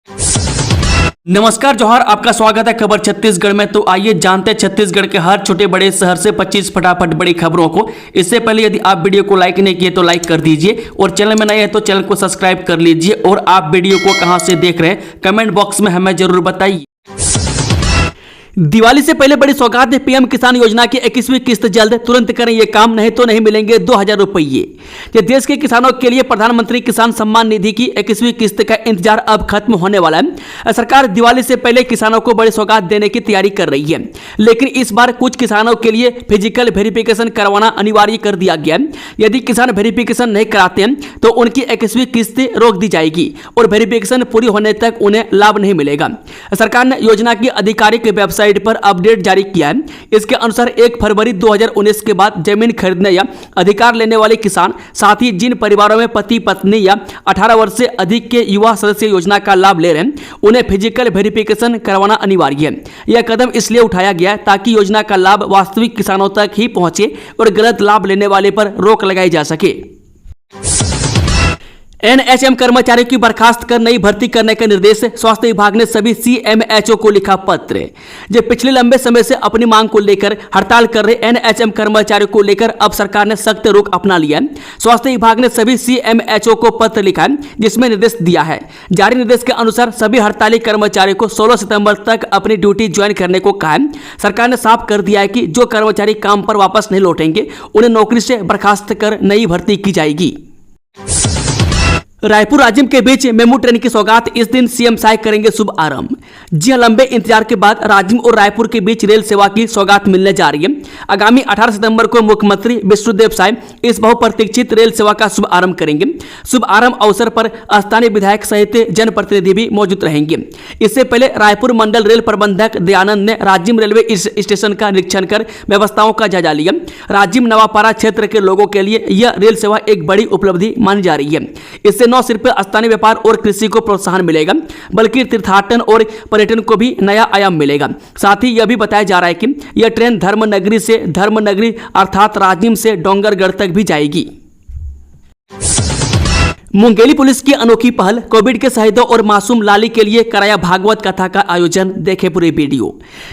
नमस्कार जोहार, आपका स्वागत है खबर छत्तीसगढ़ में। तो आइए जानते हैं छत्तीसगढ़ के हर छोटे बड़े शहर से 25 फटाफट बड़ी खबरों को। इससे पहले यदि आप वीडियो को लाइक नहीं किए तो लाइक कर दीजिए और चैनल में नए हैं तो चैनल को सब्सक्राइब कर लीजिए। और आप वीडियो को कहां से देख रहे हैं कमेंट बॉक्स में हमें जरूर बताइए। दिवाली से पहले बड़ी सौगात है। पीएम किसान योजना की 21वीं किस्त जल्द, तुरंत करें ये काम, नहीं तो नहीं मिलेंगे 2000 रुपये। देश के किसानों के लिए प्रधानमंत्री किसान सम्मान निधि की 21वीं किस्त का इंतजार अब खत्म होने वाला है। सरकार दिवाली से पहले किसानों को बड़ी सौगात देने की तैयारी कर रही है, लेकिन इस बार कुछ किसानों के लिए फिजिकल वेरिफिकेशन करवाना अनिवार्य कर दिया गया है। यदि किसान वेरिफिकेशन नहीं कराते हैं तो उनकी 21वीं किस्त रोक दी जाएगी और वेरिफिकेशन पूरी होने तक उन्हें लाभ नहीं मिलेगा। सरकार ने योजना की आधिकारिक वेबसाइट पर अपडेट जारी किया है। इसके अनुसार 1 फरवरी 2019 के बाद जमीन खरीदने या अधिकार लेने वाले किसान, साथ ही जिन परिवारों में पति पत्नी या 18 वर्ष से अधिक के युवा सदस्य योजना का लाभ ले रहे हैं, उन्हें फिजिकल वेरिफिकेशन करवाना अनिवार्य है। यह कदम इसलिए उठाया गया है ताकि योजना का लाभ वास्तविक किसानों तक ही पहुंचे और गलत लाभ लेने वाले पर रोक लगाई जा सके। एनएचएम कर्मचारियों की बर्खास्त कर नई भर्ती करने का निर्देश। स्वास्थ्य विभाग ने सभी सीएमएचओ को लिखा पत्र। जो पिछले लंबे समय से अपनी मांग को लेकर हड़ताल कर रहे एनएचएम कर्मचारियों को लेकर अब सरकार ने सख्त रुख अपना लिया है। स्वास्थ्य विभाग ने सभी सीएमएचओ को पत्र लिखा है जिसमें निर्देश दिया है। जारी निर्देश के अनुसार सभी हड़ताली कर्मचारियों को 16 सितंबर तक अपनी ड्यूटी ज्वाइन करने को कहा है। सरकार ने साफ कर दिया है कि जो कर्मचारी काम पर वापस नहीं लौटेंगे उन्हें नौकरी से बर्खास्त कर नई भर्ती की जाएगी। रायपुर राजिम के बीच मेमू ट्रेन की सौगात, इस दिन सीएम साय करेंगे शुभ आरंभ। जी हां, लंबे इंतजार के बाद राजिम और रायपुर के बीच रेल सेवा की सौगात मिलने जा रही है। आगामी 18 सितंबर को मुख्यमंत्री विष्णुदेव साय इस बहुप्रतीक्षित रेल सेवा का शुभ आरंभ करेंगे। शुभ आरंभ अवसर पर स्थानीय विधायक सहित जनप्रतिनिधि भी मौजूद रहेंगे। इससे पहले रायपुर मंडल रेल प्रबंधक दयानंद ने राजिम रेलवे स्टेशन का निरीक्षण कर व्यवस्थाओं का जायजा लिया। राजिम नवापारा क्षेत्र के लोगों के लिए यह रेल सेवा एक बड़ी उपलब्धि मानी जा रही है। इससे न सिर्फ स्थानीय व्यापार और कृषि को प्रोत्साहन मिलेगा बल्कि तीर्थाटन और पर्यटन को भी नया आयाम मिलेगा। साथ ही यह भी बताया जा रहा है कि यह ट्रेन धर्मनगरी से धर्मनगरी अर्थात राजिम से डोंगरगढ़ तक भी जाएगी। मुंगेली पुलिस की अनोखी पहल, कोविड के शहीदों और मासूम लाली के लिए कराया भागवत कथा का आयोजन। देखें पूरी वीडियो।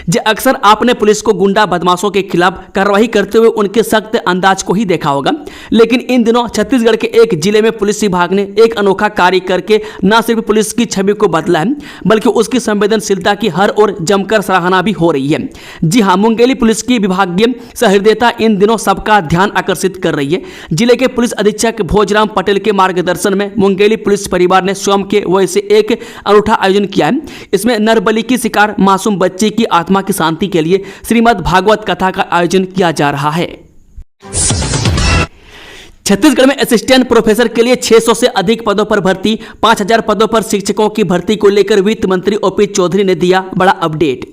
जो अक्सर आपने पुलिस को गुंडा बदमाशों के खिलाफ कार्रवाई करते हुए उनके सख्त अंदाज को ही देखा होगा, लेकिन इन दिनों छत्तीसगढ़ के एक जिले में पुलिस विभाग ने एक अनोखा कार्य करके न सिर्फ पुलिस की छवि को बदला है बल्कि उसकी संवेदनशीलता की हर ओर जमकर सराहना भी हो रही है। जी हाँ, मुंगेली पुलिस की विभागीय सहृदयता इन दिनों सबका ध्यान आकर्षित कर रही है। जिले के पुलिस अधीक्षक भोजराम पटेल के मार्गदर्शन में मुंगेली पुलिस परिवार ने स्वयं के वजह से एक अनूठा आयोजन किया है। इसमें नरबली की शिकार मासूम बच्चे की आत्मा की शांति के लिए श्रीमद् भागवत कथा का आयोजन किया जा रहा है। छत्तीसगढ़ में असिस्टेंट प्रोफेसर के लिए 600 से अधिक पदों पर भर्ती। 5000 पदों पर शिक्षकों की भर्ती को लेकर वित्त मंत्री ओपी चौधरी ने दिया बड़ा अपडेट।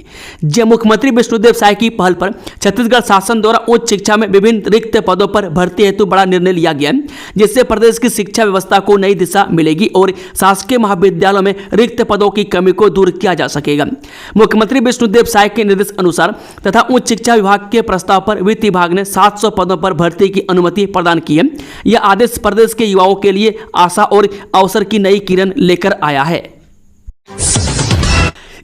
जब मुख्यमंत्री विष्णुदेव साय की पहल पर छत्तीसगढ़ शासन द्वारा उच्च शिक्षा में विभिन्न रिक्त पदों पर भर्ती हेतु बड़ा निर्णय लिया गया, जिससे प्रदेश की शिक्षा व्यवस्था को नई दिशा मिलेगी और शासकीय महाविद्यालयों में रिक्त पदों की कमी को दूर किया जा सकेगा। मुख्यमंत्री विष्णुदेव साय के निर्देश अनुसार तथा उच्च शिक्षा विभाग के प्रस्ताव पर वित्त विभाग ने 700 पदों पर भर्ती की अनुमति प्रदान की है। यह आदेश प्रदेश के युवाओं के लिए आशा और अवसर की नई किरण लेकर आया है।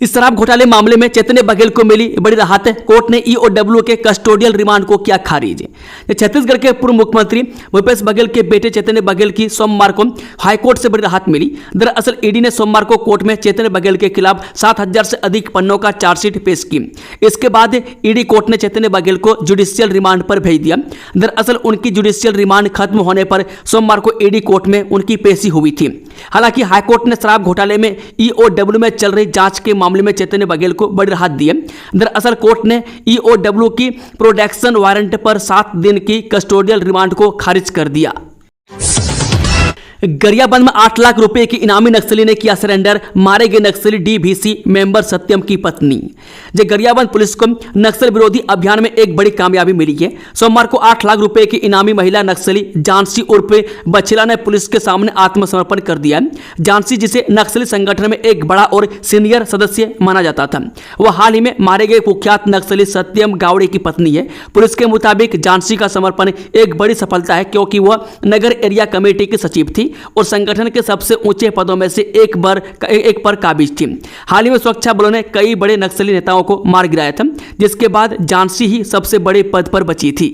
इस शराब घोटाले मामले में चैतन्य बघेल को मिली बड़ी राहत। कोर्ट ने ईओडब्ल्यू के कस्टोडियल रिमांड को किया खारिज। छत्तीसगढ़ के पूर्व मुख्यमंत्री भूपेश बघेल के बेटे चैतन्य बघेल की सोमवार को हाईकोर्ट से बड़ी राहत मिली। दरअसल ईडी ने सोमवार को कोर्ट में चैतन्य बघेल के खिलाफ 7000 से अधिक पन्नों का चार्जशीट पेश की। इसके बाद ईडी कोर्ट ने चैतन्य बघेल को जुडिशियल रिमांड पर भेज दिया। दरअसल उनकी जुडिशियल रिमांड खत्म होने पर सोमवार को ईडी कोर्ट में उनकी पेशी हुई थी। हालांकि हाईकोर्ट ने शराब घोटाले में ईओडब्ल्यू में चल रही जांच के मामले में चैतन्य बघेल को बड़ी राहत दी है। दरअसल कोर्ट ने ईओडब्ल्यू की प्रोटेक्शन वारंट पर 7 दिन की कस्टोडियल रिमांड को खारिज कर दिया। गरियाबंद में 8 लाख रुपए की इनामी नक्सली ने किया सरेंडर। मारे गए नक्सली डीवीसी मेंबर सत्यम की पत्नी। गरियाबंद पुलिस को नक्सल विरोधी अभियान में एक बड़ी कामयाबी मिली है। सोमवार को 8 लाख रुपए की इनामी महिला नक्सली जानसी उर्फ बछिला ने पुलिस के सामने आत्मसमर्पण कर दिया। जानसी, जिसे नक्सली संगठन में एक बड़ा और सीनियर सदस्य माना जाता था, वह हाल ही में मारे गए कुख्यात नक्सली सत्यम गावड़े की पत्नी है। पुलिस के मुताबिक जानसी का समर्पण एक बड़ी सफलता है क्योंकि वह नगर एरिया कमेटी की सचिव थी थी और संगठन के सबसे ऊंचे पदों में से एक पर काबिज थी। हाल ही में सुरक्षा बलों ने कई बड़े नक्सली नेताओं को मार गिराया था, जिसके बाद झांसी ही सबसे बड़े पद पर बची थी।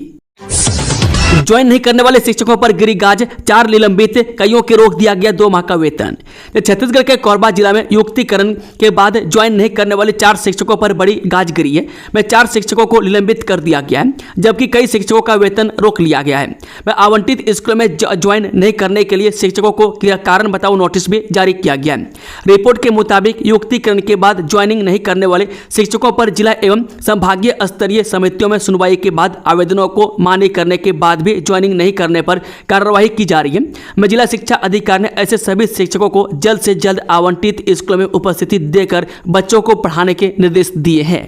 ज्वाइन नहीं करने वाले शिक्षकों पर गिरी गाज, 4 निलंबित, कईयों के रोक दिया गया 2 माह का वेतन। छत्तीसगढ़ के कोरबा जिला में युक्तिकरण के बाद ज्वाइन नहीं करने वाले 4 शिक्षकों पर बड़ी गाज गिरी है। मैं 4 शिक्षकों को निलंबित कर दिया गया है, जबकि कई शिक्षकों का वेतन रोक लिया गया है। मैं आवंटित स्कूलों में ज्वाइन नहीं करने के लिए शिक्षकों को कारण बताओ नोटिस भी जारी किया गया है। रिपोर्ट के मुताबिक युक्तिकरण के बाद ज्वाइनिंग नहीं करने वाले शिक्षकों पर जिला एवं संभागीय स्तरीय समितियों में सुनवाई के बाद आवेदनों को मान्य करने के बाद भी ज्वाइनिंग नहीं करने पर कार्रवाई की जा रही है। जिला शिक्षा अधिकारी ने ऐसे सभी शिक्षकों को जल्द से जल्द आवंटित स्कूलों में उपस्थिति देकर बच्चों को पढ़ाने के निर्देश दिए हैं।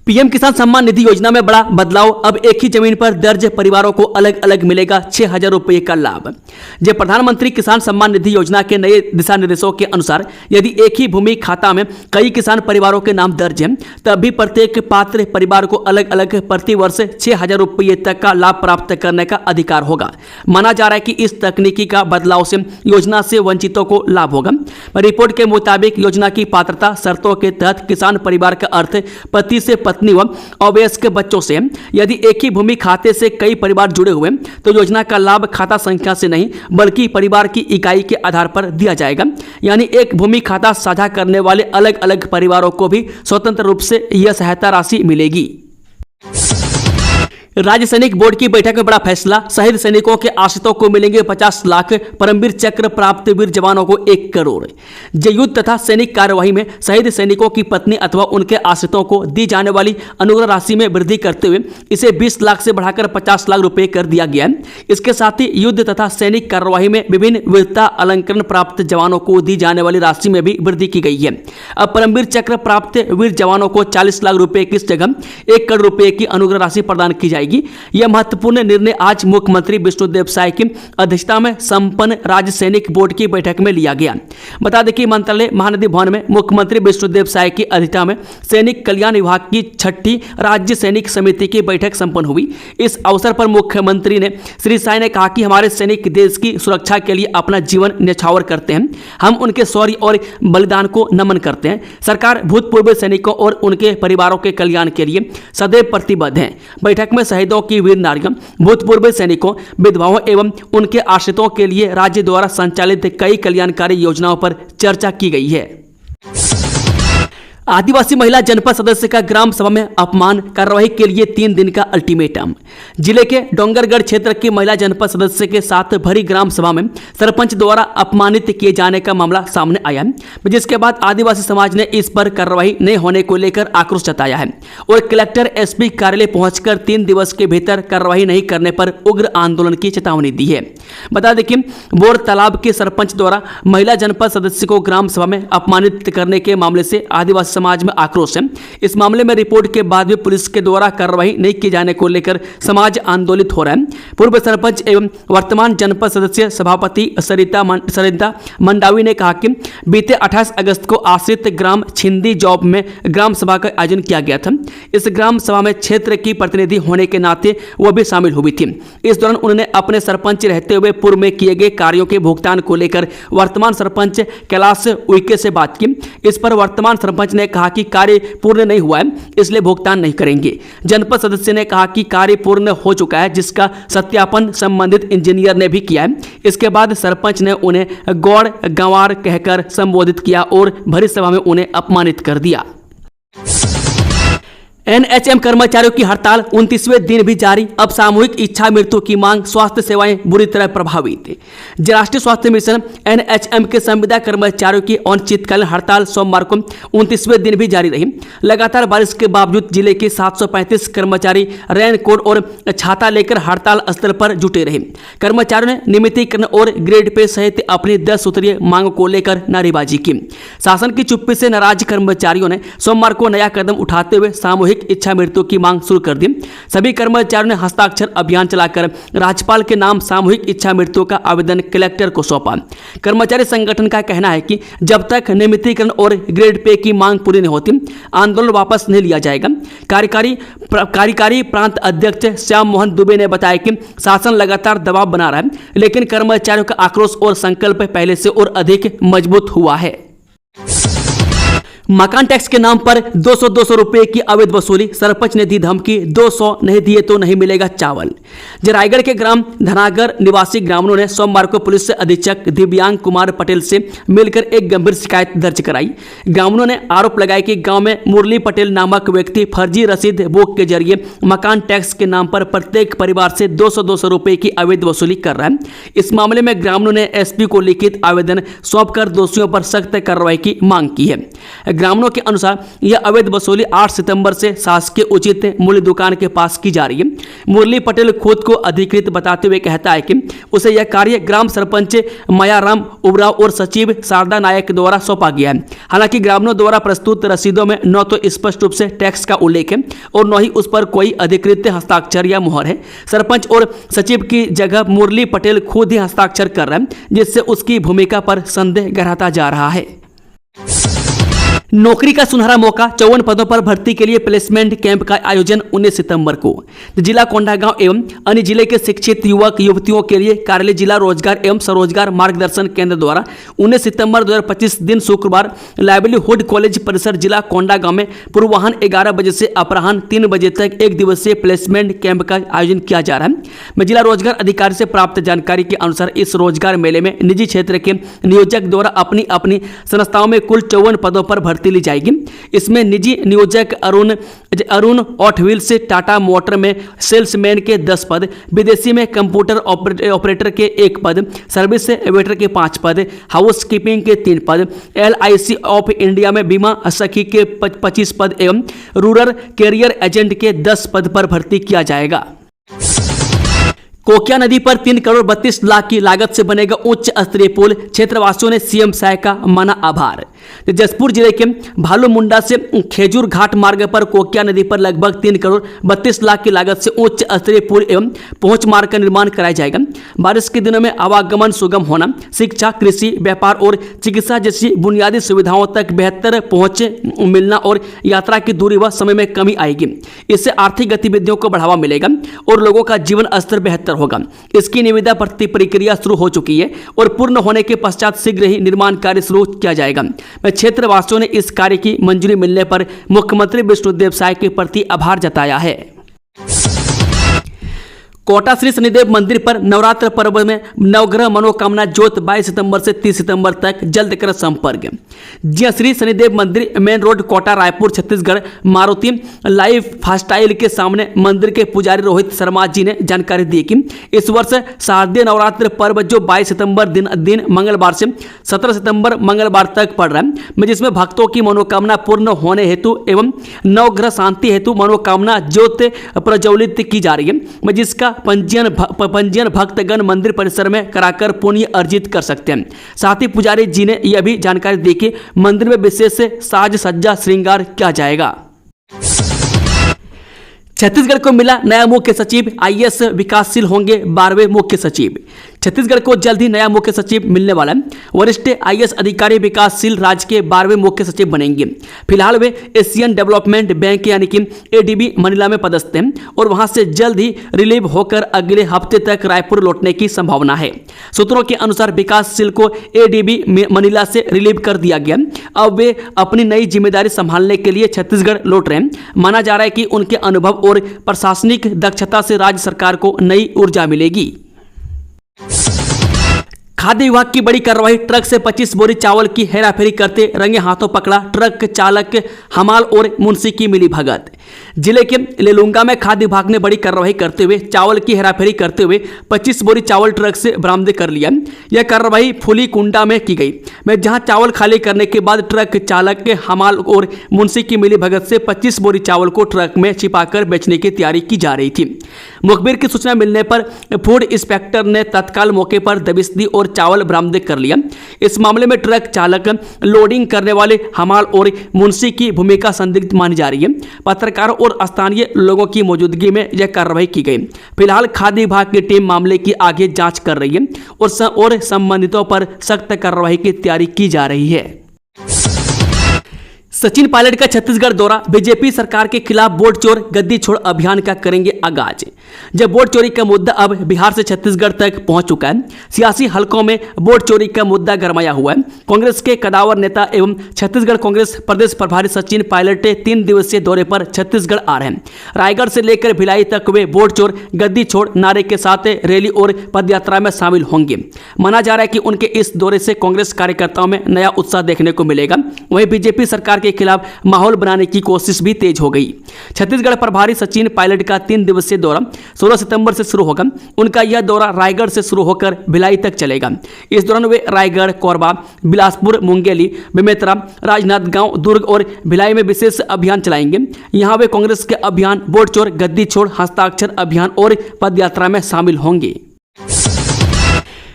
पीएम किसान सम्मान निधि योजना में बड़ा बदलाव, अब एक ही जमीन पर दर्ज परिवारों को अलग अलग मिलेगा 6,000 रुपये का लाभ। जब प्रधानमंत्री किसान सम्मान निधि योजना के नए दिशा निर्देशों के अनुसार यदि एक ही भूमि खाता में कई किसान परिवारों के नाम दर्ज हैं, तब भी प्रत्येक पात्र परिवार को अलग अलग प्रति वर्ष 6,000 रुपये तक का लाभ प्राप्त करने का अधिकार होगा। माना जा रहा है कि इस तकनीकी का बदलाव से योजना से वंचितों को लाभ होगा। रिपोर्ट के मुताबिक योजना की पात्रता शर्तों के तहत किसान परिवार का अर्थ पति से पत्नी व अवयस्क बच्चों से। यदि एक ही भूमि खाते से कई परिवार जुड़े हुए तो योजना का लाभ खाता संख्या से नहीं बल्कि परिवार की इकाई के आधार पर दिया जाएगा। यानी एक भूमि खाता साझा करने वाले अलग अलग परिवारों को भी स्वतंत्र रूप से यह सहायता राशि मिलेगी। राज्य सैनिक बोर्ड की बैठक में बड़ा फैसला, शहीद सैनिकों के आश्रितों को मिलेंगे 50 लाख, परमवीर चक्र प्राप्त वीर जवानों को 1 करोड़। युद्ध तथा सैनिक कार्यवाही में शहीद सैनिकों की पत्नी अथवा उनके आश्रितों को दी जाने वाली अनुग्रह राशि में वृद्धि करते हुए इसे 20 लाख से बढ़ाकर 50 लाख रुपए कर दिया गया है। इसके साथ ही युद्ध तथा सैनिक कार्यवाही में विभिन्न वीरता अलंकरण प्राप्त जवानों को दी जाने वाली राशि में भी वृद्धि की गई है। अब परमवीर चक्र प्राप्त वीर जवानों को 40 लाख रुपए की जगह 1 करोड़ रुपए की अनुग्रह राशि प्रदान की जाएगी। यह महत्वपूर्ण निर्णय आज मुख्यमंत्री विष्णुदेव साय की अध्यक्षता में संपन्न राज्य सैनिक बोर्ड की बैठक में लिया गया। बता दें कि मंत्रालय महानदी भवन में मुख्यमंत्री विष्णुदेव साय की अध्यक्षता में सैनिक कल्याण विभाग की 6ठी राज्य सैनिक समिति की बैठक संपन्न हुई। इस अवसर पर मुख्यमंत्री ने श्री साय ने कहा कि हमारे सैनिक देश की सुरक्षा के लिए अपना जीवन न्यौछावर करते हैं। हम उनके शौर्य और बलिदान को नमन करते हैं। सरकार भूतपूर्व सैनिकों और उनके परिवारों के कल्याण के लिए सदैव प्रतिबद्ध है। बैठक में शहीदों की वीर नारियों, भूतपूर्व सैनिकों, विधवाओं एवं उनके आश्रितों के लिए राज्य द्वारा संचालित कई कल्याणकारी योजनाओं पर चर्चा की गई है। आदिवासी महिला जनपद सदस्य का ग्राम सभा में अपमान, कार्रवाई के लिए 3 दिन का अल्टीमेटम। जिले के डोंगरगढ़ क्षेत्र की महिला जनपद सदस्य के साथ भरी ग्राम सभा में सरपंच द्वारा अपमानित किए जाने का मामला सामने आया, जिसके बाद आदिवासी समाज ने इस पर कार्रवाई नहीं होने को लेकर आक्रोश जताया है और कलेक्टर एसपी कार्यालय पहुंचकर 3 दिवस के भीतर कार्रवाई नहीं करने पर उग्र आंदोलन की चेतावनी दी है। बता दें कि बोर तालाब के सरपंच द्वारा महिला जनपद सदस्य को ग्राम सभा में अपमानित करने के मामले से आदिवासी समाज में आक्रोश है। इस मामले में रिपोर्ट के बाद भी पुलिस के द्वारा कार्रवाई नहीं किए जाने को लेकर समाज आंदोलित हो रहा है। पूर्व सरपंच एवं वर्तमान जनपद सदस्य सभापति सरिता मंडावी ने कहा कि बीते 28 अगस्त को आश्रित ग्राम छिंदी जॉब में ग्राम सभा का आयोजन किया गया था। इस ग्राम सभा में क्षेत्र की प्रतिनिधि होने के नाते वह भी शामिल हुई थी। इस दौरान उन्होंने अपने सरपंच रहते हुए पूर्व में किए गए कार्यों के भुगतान को लेकर वर्तमान सरपंच कैलाश उइके से बात की। इस पर वर्तमान सरपंच ने कहा कि कार्य पूर्ण नहीं हुआ है, इसलिए भुगतान नहीं करेंगे। जनपद सदस्य ने कहा कि कार्य पूर्ण हो चुका है, जिसका सत्यापन संबंधित इंजीनियर ने भी किया है। इसके बाद सरपंच ने उन्हें गौड़ गंवार कहकर संबोधित किया और भरी सभा में उन्हें अपमानित कर दिया। एनएचएम कर्मचारियों की हड़ताल 29वें दिन भी जारी, अब सामूहिक इच्छा मृत्यु की मांग, स्वास्थ्य सेवाएं बुरी तरह प्रभावित। राष्ट्रीय स्वास्थ्य मिशन एनएचएम के संविदा कर्मचारियों की अनिश्चितकालीन हड़ताल सोमवार को 29वें दिन भी जारी रही। लगातार बारिश के बावजूद जिले के 735 कर्मचारी रेनकोट और छाता लेकर हड़ताल स्थल पर जुटे रहे। कर्मचारियों ने नियमितीकरण और ग्रेड पे सहित अपनी 10 सूत्रीय मांग को लेकर नारेबाजी की। शासन की चुप्पी से नाराज कर्मचारियों ने सोमवार को नया कदम उठाते हुए सामूहिक सामूहिक इच्छा मृत्यु की मांग शुरू कर दी। सभी कर्मचारियों ने हस्ताक्षर अभियान चलाकर राज्यपाल के नाम सामूहिक इच्छा मृत्यु का आवेदन कलेक्टर को सौंपा। कर्मचारी संगठन का कहना है कि जब तक नियमितीकरण और ग्रेड पे की मांग पूरी नहीं होती, आंदोलन वापस नहीं लिया जाएगा। कार्यकारी प्रांत अध्यक्ष श्याम मोहन दुबे ने बताया कि शासन लगातार दबाव बना रहा है, लेकिन कर्मचारियों का आक्रोश और संकल्प पहले से और अधिक मजबूत हुआ है। मकान टैक्स के नाम पर 200 रुपए की अवैध वसूली, सरपंच ने दी धमकी, 200 नहीं दिए तो नहीं मिलेगा चावल। रायगढ़ के ग्राम धनागर निवासी ग्रामीणों ने सोमवार को पुलिस अधीक्षक दिव्यांग कुमार पटेल से मिलकर एक गंभीर शिकायत दर्ज कराई। ग्रामीणों ने आरोप लगाया कि गांव में मुरली पटेल नामक व्यक्ति फर्जी रसीद बुक के जरिए मकान टैक्स के नाम पर प्रत्येक परिवार से 200 रुपए की अवैध वसूली कर रहा है। इस मामले में ग्रामीणों ने एसपी को लिखित आवेदन सौंपकर दोषियों पर सख्त कार्रवाई की मांग की है। ग्रामीणों के अनुसार यह अवैध वसूली 8 सितंबर से शासकीय उचित मूल्य दुकान के पास की जा रही है। मुरली पटेल खुद को अधिकृत बताते हुए कहता है कि उसे यह कार्य ग्राम सरपंच मायाराम उबराव और सचिव शारदा नायक द्वारा सौंपा गया है। हालांकि ग्रामीणों द्वारा प्रस्तुत रसीदों में न तो स्पष्ट रूप से टैक्स का उल्लेख है और न ही उस पर कोई अधिकृत हस्ताक्षर या मुहर है। सरपंच और सचिव की जगह मुरली पटेल खुद ही हस्ताक्षर कर रहा है, जिससे उसकी भूमिका पर संदेह गहराता जा रहा है। नौकरी का सुनहरा मौका, 54 पदों पर भर्ती के लिए प्लेसमेंट कैंप का आयोजन 19 सितंबर को जिला कोंडागांव एवं अन्य जिले के शिक्षित युवक युवतियों के लिए कार्यालय जिला रोजगार एवं स्वरोजगार मार्गदर्शन केंद्र द्वारा 19 सितंबर 2025 दिन शुक्रवार लाइवलीहुड कॉलेज परिसर जिला कोंडागांव में पूर्वाह्न 11 बजे से अपराह्न 3 बजे तक एक दिवसीय प्लेसमेंट कैंप का आयोजन किया जा रहा है। जिला रोजगार अधिकारी से प्राप्त जानकारी के अनुसार इस रोजगार मेले में निजी क्षेत्र के नियोजक द्वारा अपनी अपनी संस्थाओं में कुल 54 पदों पर भर्ती ली जाएगी। इसमें निजी नियोजक अरुण ऑटव्हील से टाटा मोटर में सेल्समैन के 10 पद, विदेशी में कंप्यूटर ऑपरेटर के 1 पद, सर्विस से वेटर के 5 पद, हाउस कीपिंग के 3 पद, LIC ऑफ इंडिया में बीमा सखी के 25 पद एवं रूरल कैरियर एजेंट के 10 पद पर भर्ती किया जाएगा। कोकिया नदी पर 3 करोड़ 32 लाख की लागत से बनेगा उच्च स्तरीय पुल, क्षेत्रवासियों ने सीएम साय का माना आभार। जसपुर जिले के भालूमुंडा से खेजूर घाट मार्ग पर कोकिया नदी पर लगभग 3 करोड़ 32 लाख की लागत से उच्च स्तरीय पुल एवं पहुंच मार्ग का निर्माण कराया जाएगा। बारिश के दिनों में आवागमन सुगम होना, शिक्षा, कृषि, व्यापार और चिकित्सा जैसी बुनियादी सुविधाओं तक बेहतर पहुंच मिलना और यात्रा की दूरी व समय में कमी आएगी। इससे आर्थिक गतिविधियों को बढ़ावा मिलेगा और लोगों का जीवन स्तर बेहतर होगा। इसकी निविदा प्रक्रिया शुरू हो चुकी है और पूर्ण होने के पश्चात शीघ्र ही निर्माण कार्य शुरू किया जाएगा। क्षेत्रवासियों ने इस कार्य की मंजूरी मिलने पर मुख्यमंत्री विष्णुदेव साय के प्रति आभार जताया है। कोटा श्री शनिदेव मंदिर पर नवरात्र पर्व में नवग्रह मनोकामना ज्योत 22 सितंबर से 30 सितंबर तक जल्द कर संपर्क। जी श्री शनिदेव मंदिर main road Kota Raipur Chhattisgarh Maruti life फास्टाइल के सामने मंदिर के पुजारी रोहित शर्मा जी ने जानकारी दी कि इस वर्ष शारदीय नवरात्र पर्व जो 22 सितंबर दिन मंगलवार से 17 सितंबर मंगलवार तक पड़ रहा है, जिसमें भक्तों की मनोकामना पूर्ण होने हेतु एवं नवग्रह शांति हेतु मनोकामना ज्योत प्रज्वलित की जा रही है, जिसका पंजीयन भक्तगण मंदिर परिसर में कराकर पुण्य अर्जित कर सकते हैं। साथ ही पुजारी जी ने यह भी जानकारी दी कि मंदिर में विशेष साज सज्जा श्रृंगार किया जाएगा। छत्तीसगढ़ को मिला नया मुख्य सचिव, IAS विकासशील होंगे 12वें मुख्य सचिव। छत्तीसगढ़ को जल्द ही नया मुख्य सचिव मिलने वाला है। वरिष्ठ IAS अधिकारी विकासशील राज्य के 12वें मुख्य सचिव बनेंगे। फिलहाल वे एशियन डेवलपमेंट बैंक यानी कि ADB मनीला में पदस्थ हैं और वहां से जल्द ही रिलीव होकर अगले हफ्ते तक रायपुर लौटने की संभावना है। सूत्रों के अनुसार विकासशील को ADB मनीला से रिलीव कर दिया गया। अब वे अपनी नई जिम्मेदारी संभालने के लिए छत्तीसगढ़ लौट रहे हैं। माना जा रहा है कि उनके अनुभव और प्रशासनिक दक्षता से राज्य सरकार को नई ऊर्जा मिलेगी। खाद्य विभाग की बड़ी कार्रवाई, ट्रक से 25 बोरी चावल की हेराफेरी करते रंगे हाथों पकड़ा ट्रक चालक, हमाल और मुंशी की मिली भगत। जिले के लेलुंगा में खाद्य विभाग ने बड़ी कार्रवाई करते हुए चावल की हेराफेरी करते हुए 25 बोरी चावल ट्रक से बरामद कर लिया। यह कार्रवाई फुलीकुंडा में की गई, जहां चावल खाली करने के बाद ट्रक चालक, हमाल और मुंशी की मिली भगत से 25 बोरी चावल को ट्रक में छिपाकर बेचने की तैयारी की जा रही थी। मुखबिर की सूचना मिलने पर फूड इंस्पेक्टर ने तत्काल मौके पर दबिश दी और चावल बरामद कर लिया। इस मामले में ट्रक चालक, लोडिंग करने वाले, हमाल और मुंशी की भूमिका संदिग्ध मानी जा रही है। पत्रकार पत्रकारों और स्थानीय लोगों की मौजूदगी में यह कार्रवाई की गई। फिलहाल खाद्य विभाग की टीम मामले की आगे जांच कर रही है और संबंधितों पर सख्त कार्रवाई की तैयारी की जा रही है। सचिन पायलट का छत्तीसगढ़ दौरा, बीजेपी सरकार के खिलाफ वोट चोर गद्दी छोड़ अभियान का करेंगे आगाज। जब वोट चोरी का मुद्दा अब बिहार से छत्तीसगढ़ तक पहुंच चुका है, सियासी हलकों में वोट चोरी का मुद्दा गरमाया हुआ है। कांग्रेस के कदावर नेता एवं छत्तीसगढ़ कांग्रेस प्रदेश प्रभारी सचिन पायलट 3 दिवसीय दौरे पर छत्तीसगढ़ आ रहे हैं। रायगढ़ से लेकर भिलाई तक वे वोट चोर गद्दी छोड़ नारे के साथ रैली और पदयात्रा में शामिल होंगे। माना जा रहा है कि उनके इस दौरे से कांग्रेस कार्यकर्ताओं में नया उत्साह देखने को मिलेगा। वहीं बीजेपी सरकार के खिलाफ माहौल बनाने की कोशिश भी तेज हो गई। छत्तीसगढ़ प्रभारी सचिन पायलट का 3 दिवसीय दौरा 16 सितंबर से शुरू होगा। उनका यह दौरा रायगढ़ से शुरू होकर भिलाई तक चलेगा। इस दौरान वे रायगढ़, कोरबा, बिलासपुर, मुंगेली, बेमेतरा, राजनांदगांव, दुर्ग और भिलाई में विशेष अभियान चलाएंगे। यहां वे कांग्रेस के अभियान वोट चोर गद्दी छोड़ हस्ताक्षर अभियान और पदयात्रा में शामिल होंगे।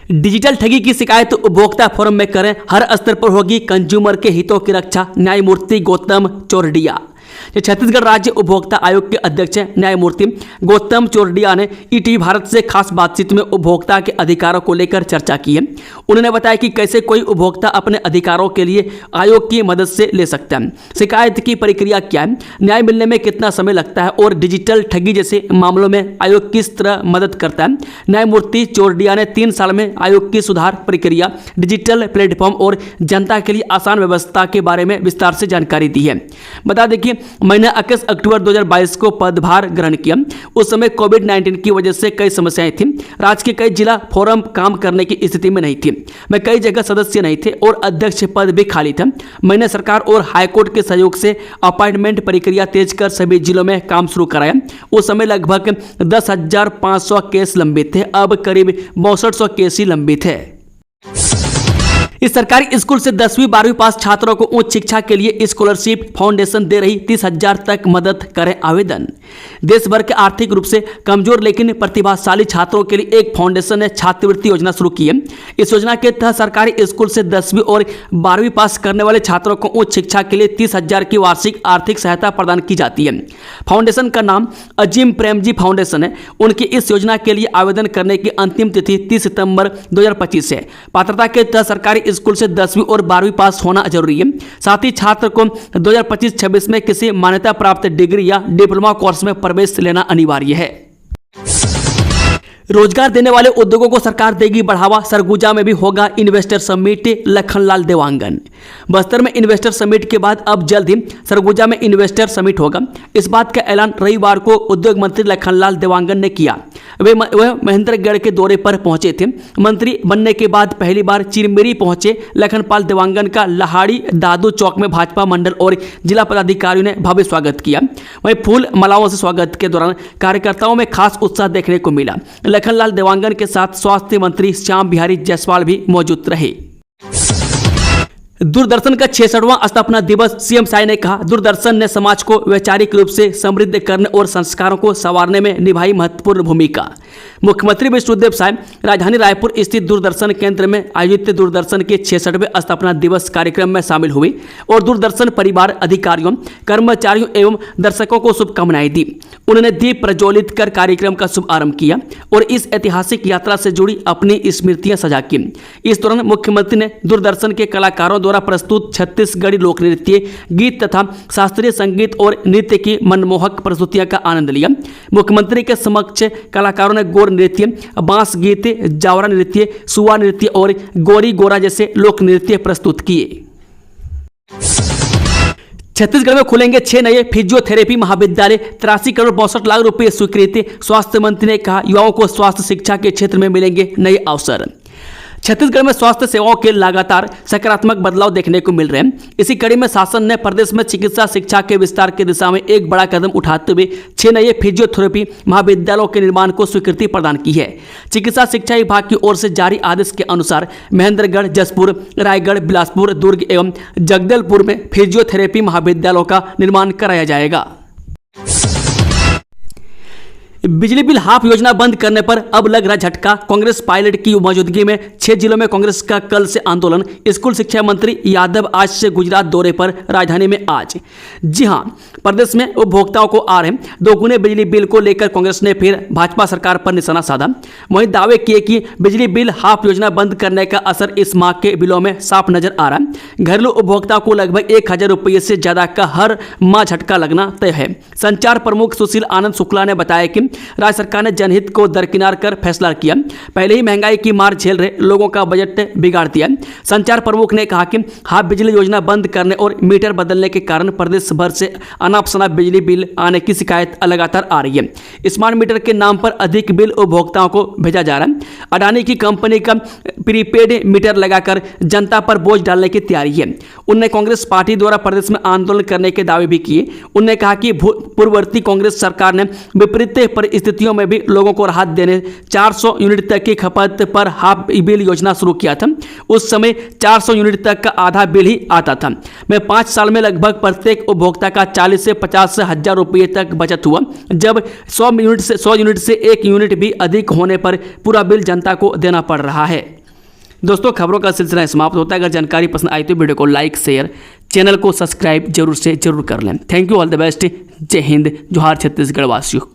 डिजिटल ठगी की शिकायत उपभोक्ता फोरम में करें, हर स्तर पर होगी कंज्यूमर के हितों की रक्षा, न्यायमूर्ति गौतम चौरडिया। छत्तीसगढ़ राज्य उपभोक्ता आयोग के अध्यक्ष न्यायमूर्ति गौतम चौरडिया ने ईटीवी भारत से खास बातचीत में उपभोक्ता के अधिकारों को लेकर चर्चा की है। उन्होंने बताया कि कैसे कोई उपभोक्ता अपने अधिकारों के लिए आयोग की मदद से ले सकता है, शिकायत की प्रक्रिया क्या है, न्याय मिलने में कितना समय लगता है और डिजिटल ठगी जैसे मामलों में आयोग किस तरह मदद करता है। न्यायमूर्ति चौरडिया ने 3 साल में आयोग की सुधार प्रक्रिया, डिजिटल प्लेटफॉर्म और जनता के लिए आसान व्यवस्था के बारे में विस्तार से जानकारी दी है। बता दें कि मैंने 21 अक्टूबर 2022 को पदभार ग्रहण किया। उस समय कोविड-19 की वजह से कई समस्याएं थी। राज्य के कई जिला फोरम काम करने की स्थिति में नहीं थी। मैं कई जगह सदस्य नहीं थे और अध्यक्ष पद भी खाली था। मैंने सरकार और हाईकोर्ट के सहयोग से अपॉइंटमेंट प्रक्रिया तेज कर सभी जिलों में काम शुरू कराया। उस समय लगभग 10,500 केस लंबित थे, अब करीब 6200 केस ही लंबित है। इस सरकारी स्कूल से 10वीं 12वीं पास छात्रों को उच्च शिक्षा के लिए स्कॉलरशिप फाउंडेशन दे रही 30,000 तक मदद करें आवेदन। देश भर के आर्थिक रूप से कमजोर लेकिन प्रतिभाशाली छात्रों के लिए एक फाउंडेशन ने छात्रवृत्ति योजना शुरू की है। इस योजना के तहत सरकारी स्कूल से 10वीं और 12वीं पास करने वाले छात्रों को उच्च शिक्षा के लिए 30,000 की वार्षिक आर्थिक सहायता प्रदान की जाती है। फाउंडेशन का नाम अजीम प्रेमजी फाउंडेशन है। उनकी इस योजना के लिए आवेदन करने की अंतिम तिथि 30 सितंबर 2025 है। पात्रता के तहत सरकारी स्कूल से 10वीं और 12वीं पास होना जरूरी है। साथ ही छात्र को 2025-26 में किसी मान्यता प्राप्त डिग्री या डिप्लोमा कोर्स में प्रवेश लेना अनिवार्य है। रोजगार देने वाले उद्योगों को सरकार देगी बढ़ावा, सरगुजा में भी होगा इन्वेस्टर समिट, लखनलाल देवांगन। बस्तर में इन्वेस्टर समिट के बाद अब जल्द ही सरगुजा में इन्वेस्टर समिट होगा। इस बात का ऐलान रविवार को उद्योग मंत्री लखनलाल देवांगन ने किया। वह महेंद्रगढ़ के दौरे पर पहुंचे थे। मंत्री बनने के बाद पहली बार चिरमिरी पहुंचे लखनपाल देवांगन का लहाड़ी दादू चौक में भाजपा मंडल और जिला पदाधिकारियों ने भव्य स्वागत किया। वहीं फूल मालाओं से स्वागत के दौरान कार्यकर्ताओं में खास उत्साह देखने को मिला। लखनलाल देवांगन के साथ स्वास्थ्य मंत्री श्याम बिहारी जायसवाल भी मौजूद रहे। दूरदर्शन का 66वां स्थापना दिवस, सीएम साय ने कहा, दूरदर्शन ने समाज को वैचारिक रूप से समृद्ध करने और संस्कारों को संवारने में निभाई महत्वपूर्ण भूमिका। मुख्यमंत्री विष्णुदेव साय राजधानी रायपुर स्थित दूरदर्शन केंद्र में आयोजित दूरदर्शन के 66वें स्थापना दिवस कार्यक्रम में शामिल हुए और दूरदर्शन परिवार, अधिकारियों, कर्मचारियों एवं दर्शकों को शुभकामनाएं दी। उन्होंने दीप प्रज्वलित कर कार्यक्रम का शुभारंभ किया और इस ऐतिहासिक यात्रा से जुड़ी अपनी स्मृतियां साझा की। इस दौरान मुख्यमंत्री ने दूरदर्शन के कलाकारों द्वारा प्रस्तुत छत्तीसगढ़ी लोक नृत्य, गीत तथा शास्त्रीय संगीत और नृत्य की मनमोहक प्रस्तुतियां का आनंद लिया। मुख्यमंत्री के समक्ष कलाकारों ने गौर नृत्य, बांस गीत, जावरा नृत्य, सुआ नृत्य और गोरी गोरा जैसे लोक नृत्य प्रस्तुत किए। छत्तीसगढ़ में खुलेंगे 6 नए फिजियोथेरेपी महाविद्यालय, 83 करोड़ 62 लाख रुपए स्वीकृति। स्वास्थ्य मंत्री ने कहा, युवाओं को स्वास्थ्य शिक्षा के क्षेत्र में मिलेंगे नए अवसर। छत्तीसगढ़ में स्वास्थ्य सेवाओं के लगातार सकारात्मक बदलाव देखने को मिल रहे हैं। इसी कड़ी में शासन ने प्रदेश में चिकित्सा शिक्षा के विस्तार की दिशा में एक बड़ा कदम उठाते हुए 6 नए फिजियोथेरेपी महाविद्यालयों के निर्माण को स्वीकृति प्रदान की है। चिकित्सा शिक्षा विभाग की ओर से जारी आदेश के अनुसार महेंद्रगढ़, जसपुर, रायगढ़, बिलासपुर, दुर्ग एवं जगदलपुर में फिजियोथेरेपी महाविद्यालयों का निर्माण कराया जाएगा। बिजली बिल हाफ योजना बंद करने पर अब लग रहा झटका। कांग्रेस पायलट की मौजूदगी में 6 जिलों में कांग्रेस का कल से आंदोलन। स्कूल शिक्षा मंत्री यादव आज से गुजरात दौरे पर, राजधानी में आज। जी हां, प्रदेश में उपभोक्ताओं को आ रहे दोगुने बिजली बिल को लेकर कांग्रेस ने फिर भाजपा सरकार पर निशाना साधा। वहीं दावे किए कि बिजली बिल हाफ योजना बंद करने का असर इस माह के बिलों में साफ नजर आ रहा है। घरेलू उपभोक्ताओं को लगभग 1000 रुपये से ज्यादा का हर माह झटका लगना तय है। संचार प्रमुख सुशील आनंद शुक्ला ने बताया कि राज्य सरकार ने जनहित को दरकिनार कर फैसला किया। पहले ही महंगाई की मार झेल रहे लोगों का बजट बिगाड़ दिया। संचार प्रमुख ने कहा कि हाफ बिजली योजना बंद करने और मीटर बदलने के कारण प्रदेश भर से अनाप शनाप बिजली बिल आने की शिकायत लगातार आ रही है। स्मार्ट मीटर के नाम पर अधिक बिल उपभोक्ताओं को भेजा जा रहा है। अडानी की कंपनी का प्रीपेड मीटर लगाकर जनता पर बोझ डालने की तैयारी है। उन्होंने कांग्रेस पार्टी द्वारा प्रदेश में आंदोलन करने के दावे भी किए। उन्होंने कहा कि पूर्ववर्ती कांग्रेस सरकार ने विपरीत परिस्थितियों में भी लोगों को राहत देने 400 यूनिट तक की खपत पर हाफ बिल योजना शुरू किया था। उस समय 400 यूनिट तक का आधा बिल ही आता था। मैं 5 साल में लगभग प्रत्येक उपभोक्ता का 40 से 50 हजार रुपये तक बचत हुआ। जब 100 यूनिट से 1 यूनिट भी अधिक होने पर पूरा बिल जनता को देना पड़ रहा है। दोस्तों, खबरों का सिलसिला समाप्त होता है। अगर जानकारी पसंद आई तो वीडियो को लाइक, शेयर, चैनल को सब्सक्राइब जरूर से जरूर कर लें। Thank you, all the best. जय हिंद, जोहार छत्तीसगढ़ वासियों।